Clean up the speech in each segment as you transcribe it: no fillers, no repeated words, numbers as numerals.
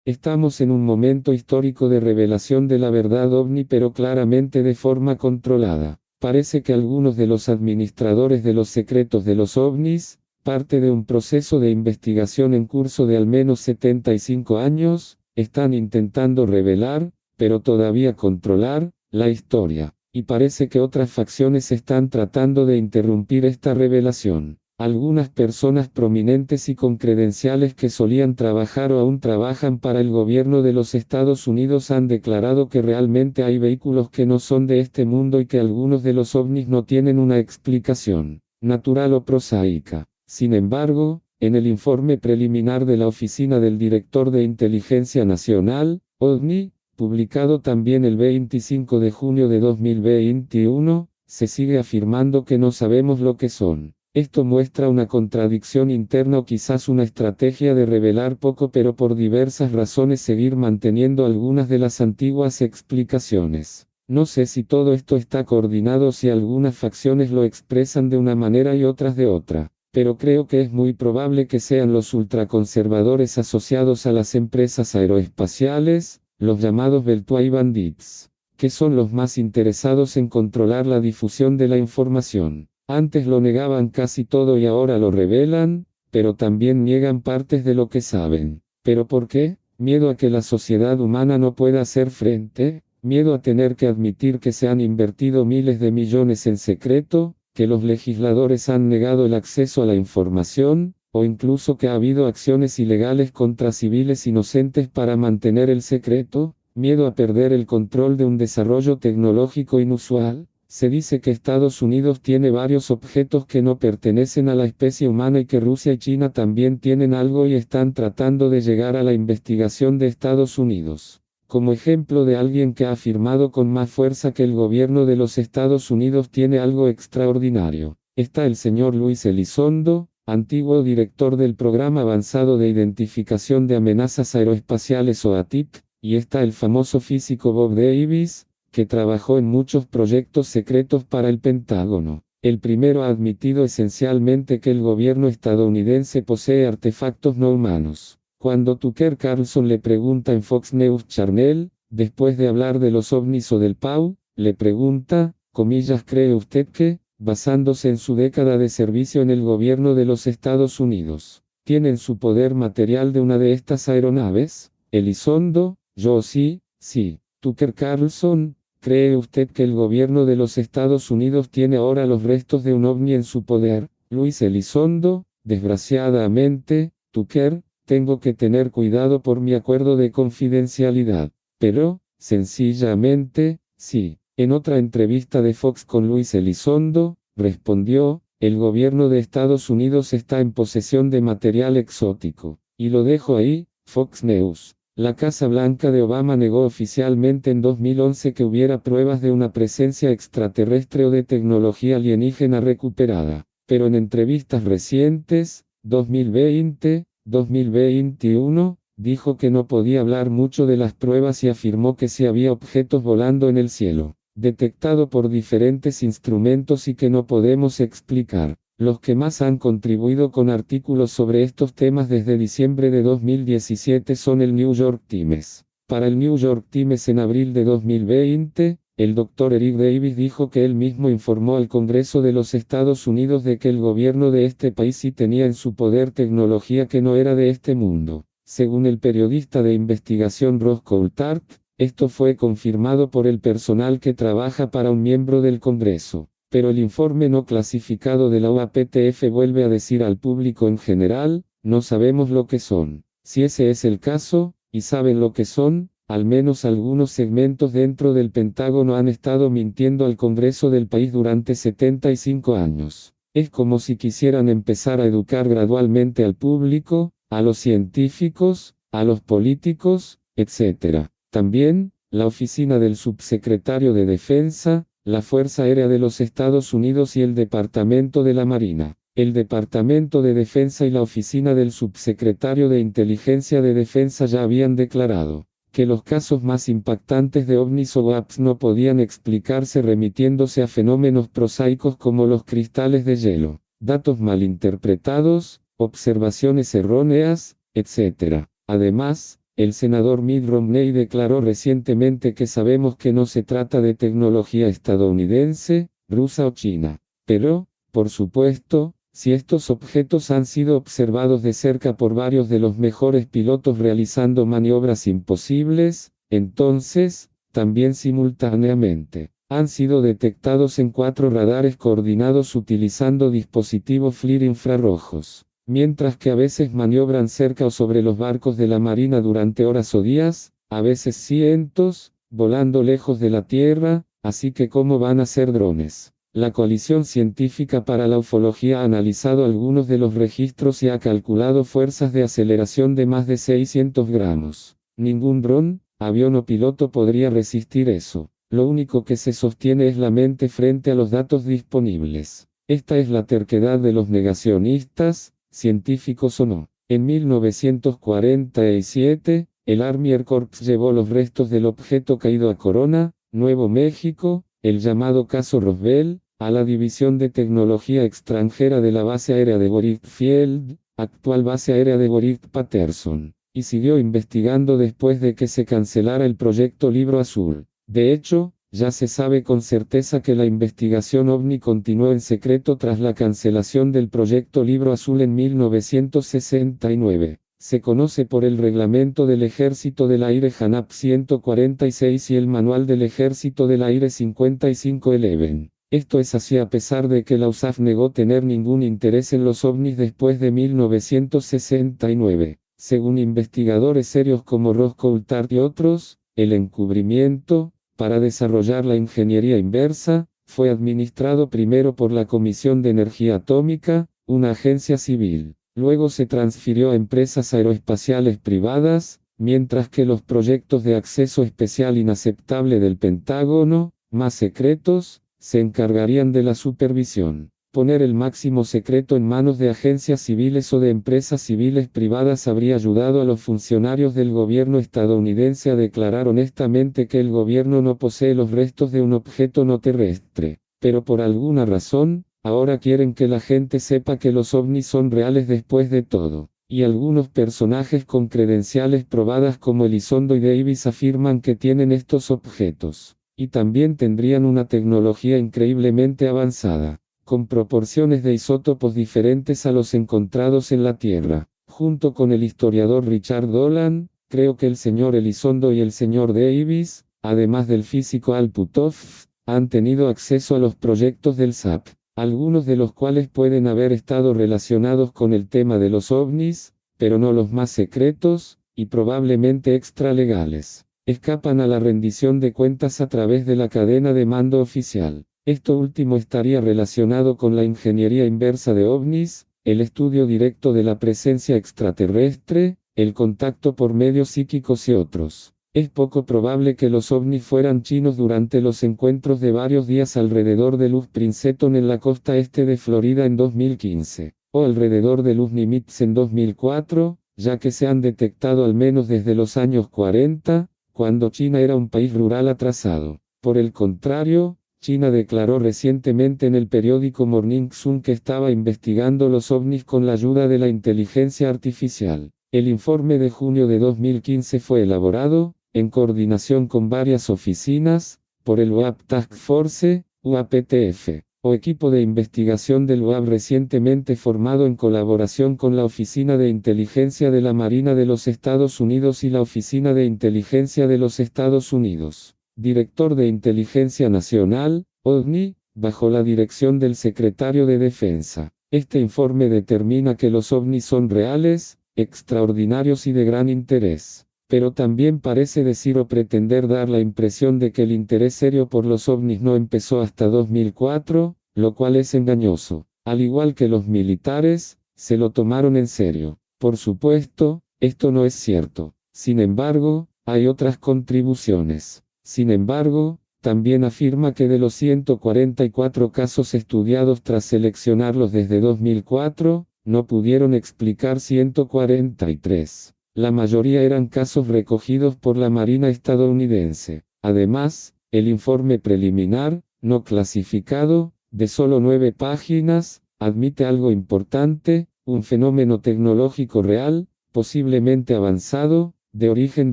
Estamos en un momento histórico de revelación de la verdad ovni, pero claramente de forma controlada. Parece que algunos de los administradores de los secretos de los ovnis, parte de un proceso de investigación en curso de al menos 75 años, están intentando revelar, pero todavía controlar, la historia. Y parece que otras facciones están tratando de interrumpir esta revelación. Algunas personas prominentes y con credenciales que solían trabajar o aún trabajan para el gobierno de los Estados Unidos han declarado que realmente hay vehículos que no son de este mundo y que algunos de los ovnis no tienen una explicación natural o prosaica. Sin embargo, en el informe preliminar de la Oficina del Director de Inteligencia Nacional, OVNI, publicado también el 25 de junio de 2021, se sigue afirmando que no sabemos lo que son. Esto muestra una contradicción interna o quizás una estrategia de revelar poco, pero por diversas razones seguir manteniendo algunas de las antiguas explicaciones. No sé si todo esto está coordinado o si algunas facciones lo expresan de una manera y otras de otra, pero creo que es muy probable que sean los ultraconservadores asociados a las empresas aeroespaciales, los llamados Beltway Bandits, que son los más interesados en controlar la difusión de la información. Antes lo negaban casi todo y ahora lo revelan, pero también niegan partes de lo que saben. ¿Pero por qué? Miedo a que la sociedad humana no pueda hacer frente, miedo a tener que admitir que se han invertido miles de millones en secreto, que los legisladores han negado el acceso a la información, o incluso que ha habido acciones ilegales contra civiles inocentes para mantener el secreto, miedo a perder el control de un desarrollo tecnológico inusual. Se dice que Estados Unidos tiene varios objetos que no pertenecen a la especie humana y que Rusia y China también tienen algo y están tratando de llegar a la investigación de Estados Unidos. Como ejemplo de alguien que ha afirmado con más fuerza que el gobierno de los Estados Unidos tiene algo extraordinario, está el señor Luis Elizondo, antiguo director del Programa Avanzado de Identificación de Amenazas Aeroespaciales o ATIP, y está el famoso físico Bob Davis, que trabajó en muchos proyectos secretos para el Pentágono. El primero ha admitido esencialmente que el gobierno estadounidense posee artefactos no humanos. Cuando Tucker Carlson le pregunta en Fox News Channel, después de hablar de los ovnis o del PAU, le pregunta, comillas, ¿cree usted que, basándose en su década de servicio en el gobierno de los Estados Unidos, tienen su poder material de una de estas aeronaves? Elizondo, yo sí, sí. Tucker Carlson, ¿cree usted que el gobierno de los Estados Unidos tiene ahora los restos de un ovni en su poder? Luis Elizondo, desgraciadamente, Tucker, tengo que tener cuidado por mi acuerdo de confidencialidad. Pero, sencillamente, sí. En otra entrevista de Fox con Luis Elizondo, respondió, el gobierno de Estados Unidos está en posesión de material exótico. Y lo dejo ahí, Fox News. La Casa Blanca de Obama negó oficialmente en 2011 que hubiera pruebas de una presencia extraterrestre o de tecnología alienígena recuperada. Pero en entrevistas recientes, 2020, 2021, dijo que no podía hablar mucho de las pruebas y afirmó que sí había objetos volando en el cielo, detectado por diferentes instrumentos y que no podemos explicar. Los que más han contribuido con artículos sobre estos temas desde diciembre de 2017 son el New York Times. Para el New York Times en abril de 2020, el Dr. Eric Davis dijo que él mismo informó al Congreso de los Estados Unidos de que el gobierno de este país sí tenía en su poder tecnología que no era de este mundo. Según el periodista de investigación Ross Coulthard, esto fue confirmado por el personal que trabaja para un miembro del Congreso. Pero el informe no clasificado de la OAPTF vuelve a decir al público en general, no sabemos lo que son. Si ese es el caso, y saben lo que son, al menos algunos segmentos dentro del Pentágono han estado mintiendo al Congreso del país durante 75 años. Es como si quisieran empezar a educar gradualmente al público, a los científicos, a los políticos, etc. También, la oficina del subsecretario de Defensa, la Fuerza Aérea de los Estados Unidos y el Departamento de la Marina, el Departamento de Defensa y la Oficina del Subsecretario de Inteligencia de Defensa ya habían declarado que los casos más impactantes de ovnis o UAPs no podían explicarse remitiéndose a fenómenos prosaicos como los cristales de hielo, datos malinterpretados, observaciones erróneas, etc. Además, el senador Mitt Romney declaró recientemente que sabemos que no se trata de tecnología estadounidense, rusa o china. Pero, por supuesto, si estos objetos han sido observados de cerca por varios de los mejores pilotos realizando maniobras imposibles, entonces, también simultáneamente, han sido detectados en 4 radares coordinados utilizando dispositivos FLIR infrarrojos, mientras que a veces maniobran cerca o sobre los barcos de la Marina durante horas o días, a veces cientos, volando lejos de la Tierra, así que ¿cómo van a ser drones? La Coalición Científica para la Ufología ha analizado algunos de los registros y ha calculado fuerzas de aceleración de más de 600 gramos. Ningún dron, avión o piloto podría resistir eso. Lo único que se sostiene es la mente frente a los datos disponibles. Esta es la terquedad de los negacionistas, científicos o no. En 1947, el Army Air Corps llevó los restos del objeto caído a Corona, Nuevo México, el llamado caso Roswell, a la División de Tecnología Extranjera de la Base Aérea de Warwick Field, actual Base Aérea de Warwick-Patterson, y siguió investigando después de que se cancelara el proyecto Libro Azul. De hecho, ya se sabe con certeza que la investigación OVNI continuó en secreto tras la cancelación del proyecto Libro Azul en 1969. Se conoce por el Reglamento del Ejército del Aire JANAP 146 y el Manual del Ejército del Aire 5511. Esto es así a pesar de que la USAF negó tener ningún interés en los ovnis después de 1969. Según investigadores serios como Ross Coulthard y otros, el encubrimiento, para desarrollar la ingeniería inversa, fue administrado primero por la Comisión de Energía Atómica, una agencia civil. Luego se transfirió a empresas aeroespaciales privadas, mientras que los proyectos de acceso especial inaceptable del Pentágono, más secretos, se encargarían de la supervisión. Poner el máximo secreto en manos de agencias civiles o de empresas civiles privadas habría ayudado a los funcionarios del gobierno estadounidense a declarar honestamente que el gobierno no posee los restos de un objeto no terrestre. Pero por alguna razón, ahora quieren que la gente sepa que los ovnis son reales después de todo. Y algunos personajes con credenciales probadas como Elizondo y Davis afirman que tienen estos objetos. Y también tendrían una tecnología increíblemente avanzada, con proporciones de isótopos diferentes a los encontrados en la Tierra. Junto con el historiador Richard Dolan, creo que el señor Elizondo y el señor Davis, además del físico Al Puthoff, han tenido acceso a los proyectos del SAP, algunos de los cuales pueden haber estado relacionados con el tema de los ovnis, pero no los más secretos, y probablemente extralegales. Escapan a la rendición de cuentas a través de la cadena de mando oficial. Esto último estaría relacionado con la ingeniería inversa de ovnis, el estudio directo de la presencia extraterrestre, el contacto por medios psíquicos y otros. Es poco probable que los ovnis fueran chinos durante los encuentros de varios días alrededor de Luz Princeton en la costa este de Florida en 2015, o alrededor de Luz Nimitz en 2004, ya que se han detectado al menos desde los años 40, cuando China era un país rural atrasado. Por el contrario, China declaró recientemente en el periódico Morning Sun que estaba investigando los ovnis con la ayuda de la inteligencia artificial. El informe de junio de 2015 fue elaborado, en coordinación con varias oficinas, por el UAP Task Force, UAPTF, o equipo de investigación del UAP recientemente formado en colaboración con la Oficina de Inteligencia de la Marina de los Estados Unidos y la Oficina de Inteligencia de los Estados Unidos. Director de Inteligencia Nacional, OVNI, bajo la dirección del Secretario de Defensa. Este informe determina que los ovnis son reales, extraordinarios y de gran interés. Pero también parece decir o pretender dar la impresión de que el interés serio por los ovnis no empezó hasta 2004, lo cual es engañoso. Al igual que los militares, se lo tomaron en serio. Por supuesto, esto no es cierto. Sin embargo, hay otras contribuciones. Sin embargo, también afirma que de los 144 casos estudiados tras seleccionarlos desde 2004, no pudieron explicar 143. La mayoría eran casos recogidos por la Marina estadounidense. Además, el informe preliminar, no clasificado, de solo 9 páginas, admite algo importante, un fenómeno tecnológico real, posiblemente avanzado, de origen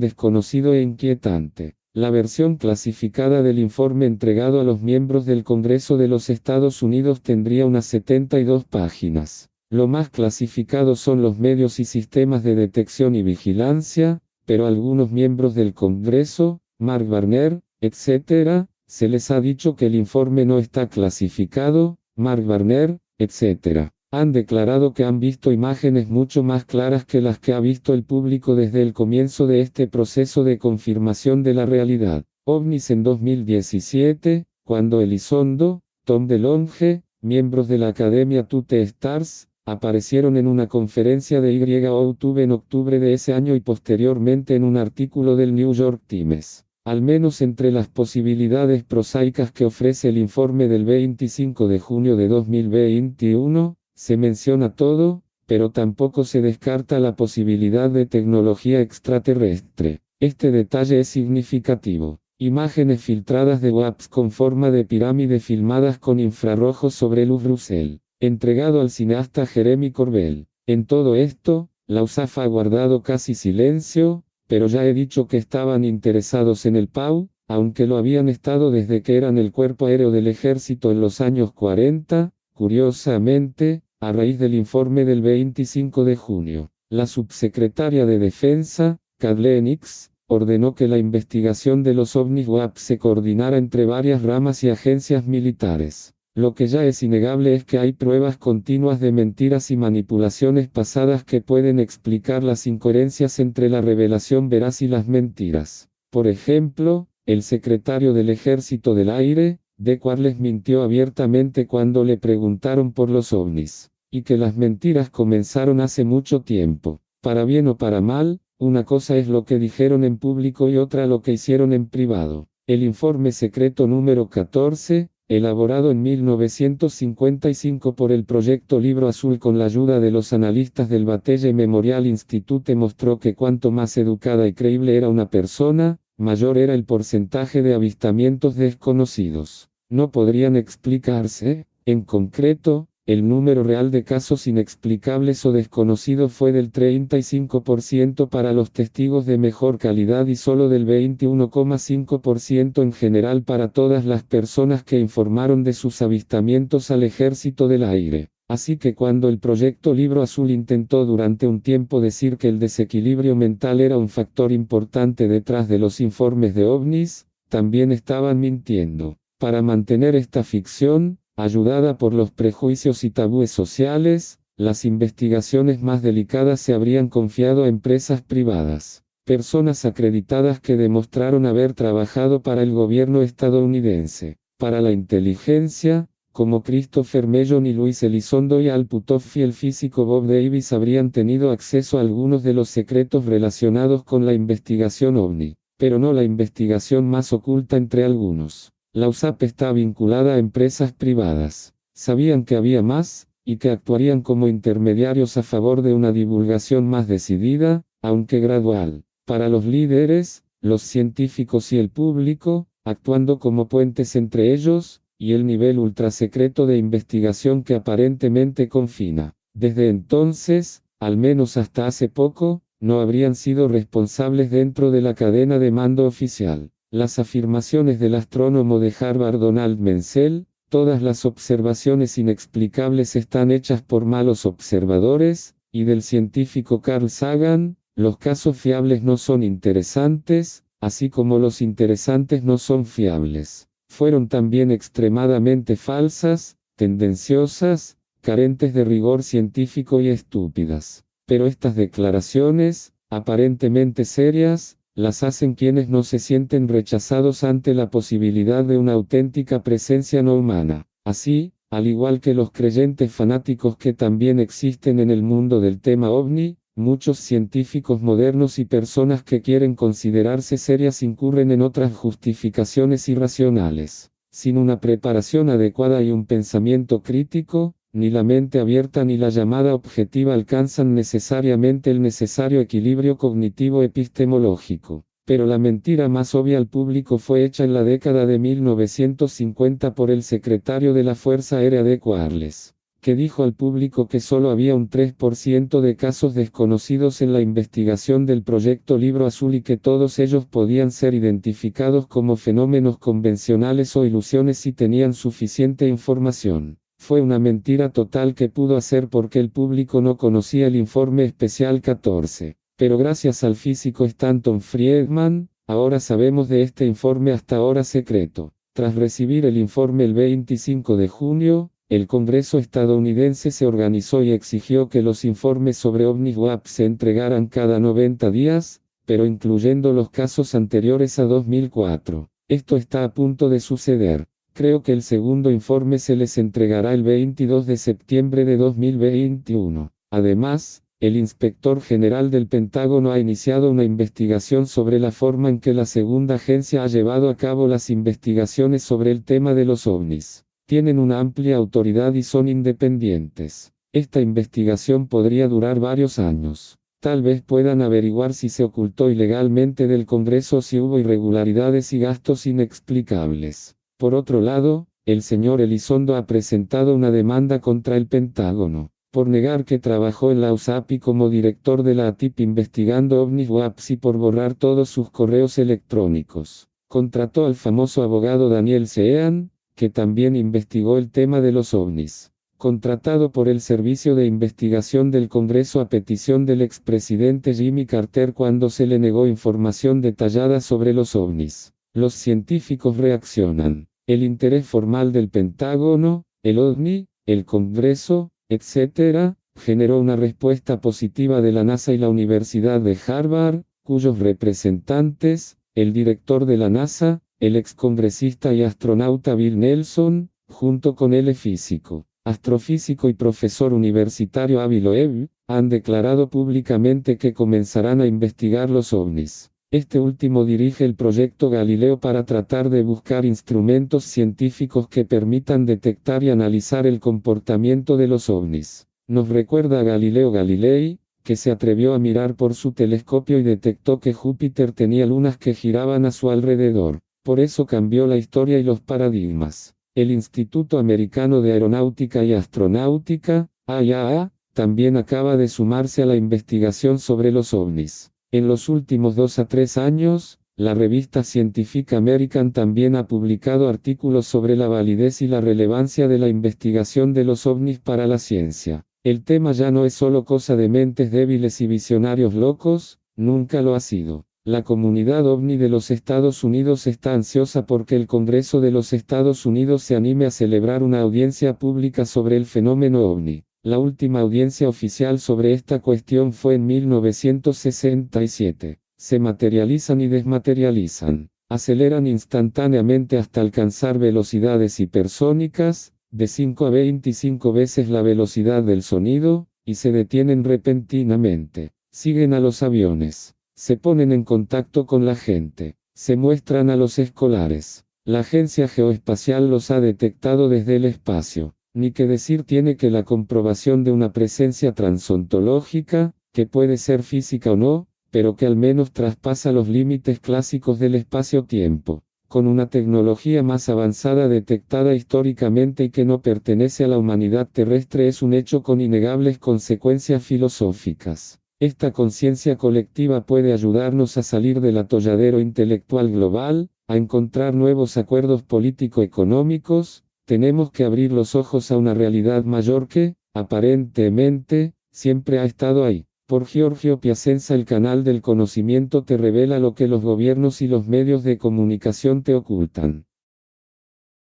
desconocido e inquietante. La versión clasificada del informe entregado a los miembros del Congreso de los Estados Unidos tendría unas 72 páginas. Lo más clasificado son los medios y sistemas de detección y vigilancia, pero a algunos miembros del Congreso, Mark Warner, etc., se les ha dicho que el informe no está clasificado. Mark Warner, etc., han declarado que han visto imágenes mucho más claras que las que ha visto el público desde el comienzo de este proceso de confirmación de la realidad. OVNIs en 2017, cuando Elizondo, Tom DeLonge, miembros de la Academia Tute Stars, aparecieron en una conferencia de YouTube en octubre de ese año y posteriormente en un artículo del New York Times. Al menos entre las posibilidades prosaicas que ofrece el informe del 25 de junio de 2021, se menciona todo, pero tampoco se descarta la posibilidad de tecnología extraterrestre. Este detalle es significativo. Imágenes filtradas de WAPs con forma de pirámide filmadas con infrarrojos sobre luz Russell, entregado al cineasta Jeremy Corbell. En todo esto, la USAF ha guardado casi silencio, pero ya he dicho que estaban interesados en el PAU, aunque lo habían estado desde que eran el cuerpo aéreo del ejército en los años 40, curiosamente, a raíz del informe del 25 de junio. La subsecretaria de Defensa, Kathleen Hicks, ordenó que la investigación de los ovnis WAP se coordinara entre varias ramas y agencias militares. Lo que ya es innegable es que hay pruebas continuas de mentiras y manipulaciones pasadas que pueden explicar las incoherencias entre la revelación veraz y las mentiras. Por ejemplo, el secretario del Ejército del Aire, de Quarles, mintió abiertamente cuando le preguntaron por los ovnis, y que las mentiras comenzaron hace mucho tiempo. Para bien o para mal, una cosa es lo que dijeron en público y otra lo que hicieron en privado. El informe secreto número 14, elaborado en 1955 por el Proyecto Libro Azul con la ayuda de los analistas del Battelle Memorial Institute, mostró que cuanto más educada y creíble era una persona, mayor era el porcentaje de avistamientos desconocidos. No podrían explicarse, en concreto, el número real de casos inexplicables o desconocidos fue del 35% para los testigos de mejor calidad y solo del 21,5% en general para todas las personas que informaron de sus avistamientos al Ejército del Aire. Así que cuando el Proyecto Libro Azul intentó durante un tiempo decir que el desequilibrio mental era un factor importante detrás de los informes de ovnis, también estaban mintiendo. Para mantener esta ficción, ayudada por los prejuicios y tabúes sociales, las investigaciones más delicadas se habrían confiado a empresas privadas, personas acreditadas que demostraron haber trabajado para el gobierno estadounidense, para la inteligencia, como Christopher Mellon y Luis Elizondo, y Al Puthoff y el físico Bob Davis habrían tenido acceso a algunos de los secretos relacionados con la investigación OVNI, pero no la investigación más oculta entre algunos. La USAP está vinculada a empresas privadas. Sabían que había más, y que actuarían como intermediarios a favor de una divulgación más decidida, aunque gradual, para los líderes, los científicos y el público, actuando como puentes entre ellos, y el nivel ultrasecreto de investigación que aparentemente confina. Desde entonces, al menos hasta hace poco, no habrían sido responsables dentro de la cadena de mando oficial. Las afirmaciones del astrónomo de Harvard Donald Menzel, todas las observaciones inexplicables están hechas por malos observadores, y del científico Carl Sagan, los casos fiables no son interesantes, así como los interesantes no son fiables. Fueron también extremadamente falsas, tendenciosas, carentes de rigor científico y estúpidas. Pero estas declaraciones, aparentemente serias, las hacen quienes no se sienten rechazados ante la posibilidad de una auténtica presencia no humana. Así, al igual que los creyentes fanáticos que también existen en el mundo del tema OVNI, muchos científicos modernos y personas que quieren considerarse serias incurren en otras justificaciones irracionales. Sin una preparación adecuada y un pensamiento crítico, ni la mente abierta ni la llamada objetiva alcanzan necesariamente el necesario equilibrio cognitivo epistemológico. Pero la mentira más obvia al público fue hecha en la década de 1950 por el secretario de la Fuerza Aérea de Quarles. que dijo al público que solo había un 3% de casos desconocidos en la investigación del proyecto Libro Azul y que todos ellos podían ser identificados como fenómenos convencionales o ilusiones si tenían suficiente información. Fue una mentira total que pudo hacer porque el público no conocía el informe especial 14. Pero gracias al físico Stanton Friedman, ahora sabemos de este informe hasta ahora secreto. Tras recibir el informe el 25 de junio, el Congreso estadounidense se organizó y exigió que los informes sobre OVNI UAP se entregaran cada 90 días, pero incluyendo los casos anteriores a 2004. Esto está a punto de suceder. Creo que el segundo informe se les entregará el 22 de septiembre de 2021. Además, el inspector general del Pentágono ha iniciado una investigación sobre la forma en que la segunda agencia ha llevado a cabo las investigaciones sobre el tema de los ovnis. Tienen una amplia autoridad y son independientes. Esta investigación podría durar varios años. Tal vez puedan averiguar si se ocultó ilegalmente del Congreso o si hubo irregularidades y gastos inexplicables. Por otro lado, el señor Elizondo ha presentado una demanda contra el Pentágono, por negar que trabajó en la USAPI como director de la ATIP investigando ovnis UAPs y por borrar todos sus correos electrónicos. Contrató al famoso abogado Daniel Sean, que también investigó el tema de los ovnis. Contratado por el Servicio de Investigación del Congreso a petición del expresidente Jimmy Carter cuando se le negó información detallada sobre los ovnis. Los científicos reaccionan. El interés formal del Pentágono, el OVNI, el Congreso, etc., generó una respuesta positiva de la NASA y la Universidad de Harvard, cuyos representantes, el director de la NASA, el excongresista y astronauta Bill Nelson, junto con el físico, astrofísico y profesor universitario Avi Loeb, han declarado públicamente que comenzarán a investigar los ovnis. Este último dirige el proyecto Galileo para tratar de buscar instrumentos científicos que permitan detectar y analizar el comportamiento de los ovnis. Nos recuerda a Galileo Galilei, que se atrevió a mirar por su telescopio y detectó que Júpiter tenía lunas que giraban a su alrededor. Por eso cambió la historia y los paradigmas. El Instituto Americano de Aeronáutica y Astronáutica, AIAA, también acaba de sumarse a la investigación sobre los ovnis. En los últimos 2 a 3 años, la revista científica American también ha publicado artículos sobre la validez y la relevancia de la investigación de los ovnis para la ciencia. El tema ya no es solo cosa de mentes débiles y visionarios locos, nunca lo ha sido. La comunidad ovni de los Estados Unidos está ansiosa porque el Congreso de los Estados Unidos se anime a celebrar una audiencia pública sobre el fenómeno ovni. La última audiencia oficial sobre esta cuestión fue en 1967. Se materializan y desmaterializan. Aceleran instantáneamente hasta alcanzar velocidades hipersónicas, de 5 a 25 veces la velocidad del sonido, y se detienen repentinamente. Siguen a los aviones. Se ponen en contacto con la gente. Se muestran a los escolares. La Agencia Geoespacial los ha detectado desde el espacio. Ni que decir tiene que la comprobación de una presencia transontológica, que puede ser física o no, pero que al menos traspasa los límites clásicos del espacio-tiempo, con una tecnología más avanzada detectada históricamente y que no pertenece a la humanidad terrestre es un hecho con innegables consecuencias filosóficas. Esta conciencia colectiva puede ayudarnos a salir del atolladero intelectual global, a encontrar nuevos acuerdos político-económicos. Tenemos que abrir los ojos a una realidad mayor que, aparentemente, siempre ha estado ahí. Por Giorgio Piacenza, el canal del conocimiento te revela lo que los gobiernos y los medios de comunicación te ocultan.